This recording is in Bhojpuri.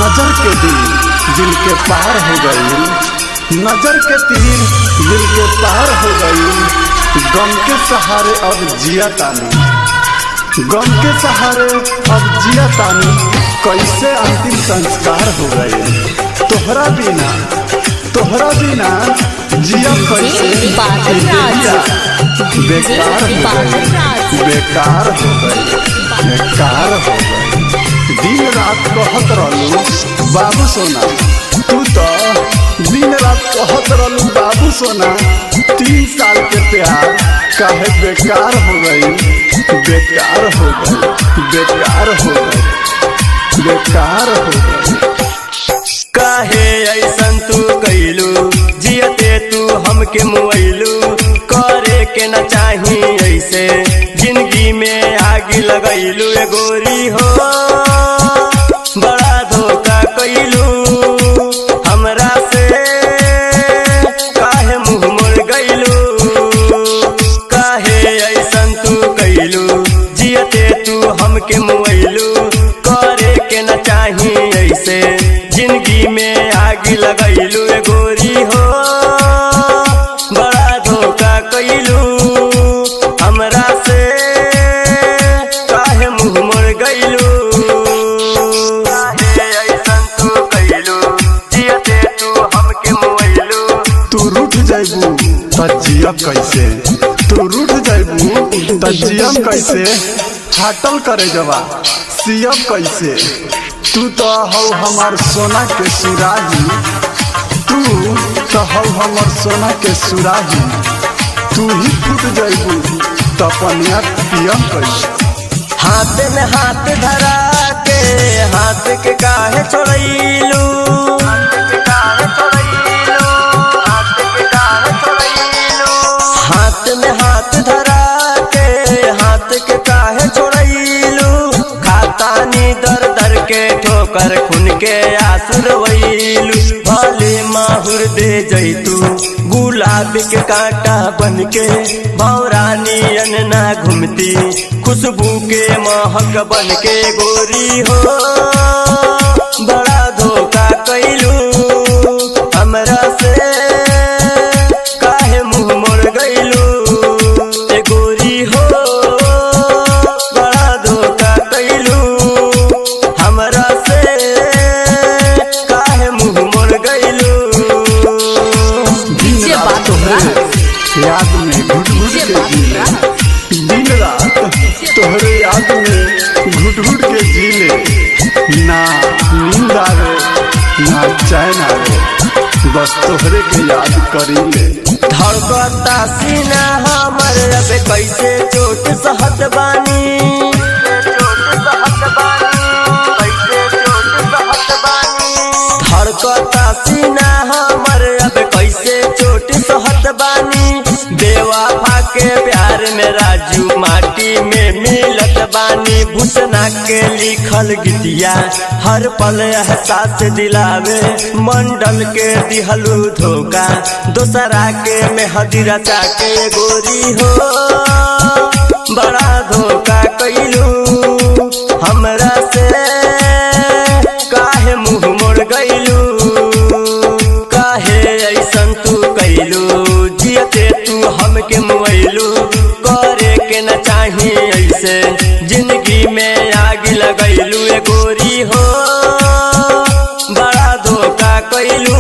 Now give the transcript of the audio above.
नजर के दिल के पार हो गई, नजर के तीर दिल के पार हो गई। गम के सहारे अब जिया तानी, गम के सहारे अब जिया तानी। कैसे अंतिम संस्कार हो गए, तोहरा बिना जिया कैसे। बेकार हो गई, बेकार हो गई, बेकार हो गई। दिन रात कहत रहलू बाबू सोना, तू तो दिन रात कहत रहलू बाबू सोना। 3 साल के प्यार काहे बेकार हो गई, बेकार हो गई, बेकार हो गई, बेकार हो गई। काहे ऐसन तू कैलू, जियते तू हमके मुआइलू। करे के न चाही ऐसे, जिंदगी में आग लगैलू। गोरी हो बड़ा धोखा कैलू हमरा से, काहे मुँह मोड़ गैलू। काहे ऐसन तू कैलू, जियते तू हमके मुआइलू। करे के न चाही ऐसे, जिंदगी में आग लगैलू। गोरी हो बड़ा धोखा कैलू हमरा से, काहे मुँह मोड़ गैलू। काहे ऐसन तू कैलू, जियते तू हमके मुआइलू। तू रूठ जाइबू त जियब कैसे, तू रूठ जाइबू त जियब कैसे। फाटल करे जवा सियब कैसे। तू तो हौ हमार सोना के सुराही, तू तो हौ हमार सोना के सुराही। तू ही फूट जाइबू त पनिया पियम कैसे। हाथ में हाथ धरा के, हाथ के काहे छोड़ैलू। हाथ में हाथ धरा के, हाथ के काहे छोड़ैलू। खातानी दर दर के ठोकर, खून के आंसू रोइलू। भले माहुर दे जैतू, गुलाब के कांटा बन के। भौरानी अनना घूमती, खुशबू के महक बन के। गोरी हो बड़ा धोखा कैलू हमरा से, काहे मुँह मोड़ गैलू। गोरी हो बड़ा धोखा कैलू हमरा से, काहे मुँह मोड़ गैलू। याद में घुट घुट के जीले, दिन रात तोहरे याद में घुट घुट के जीले। ना नींद आवे ना चैन आवे, बस तोहरे के याद करीले। धड़कता सीना हमर अब कैसे चोट सहत बानी। धड़कता सीना हमर अब कैसे चोट सहत बानी। बेवफा के प्यार में राजू माटी में मिलत बानी। भूषणा के लिखल गीतिया हर पल एहसास दिलावे। मंडल के दिहलू धोखा, दोसरा के मेहदी रचा के। गोरी हो बड़ा धोखा कैलू हमरा से, काहे मुँह मोड़ गैलू। काहे ऐसन तू कैलू, जियते तू हमके मुआइलू। करे के न चाही ऐसे, जिंदगी में आग लगैलू। गोरी हो बड़ा धोखा कैलू।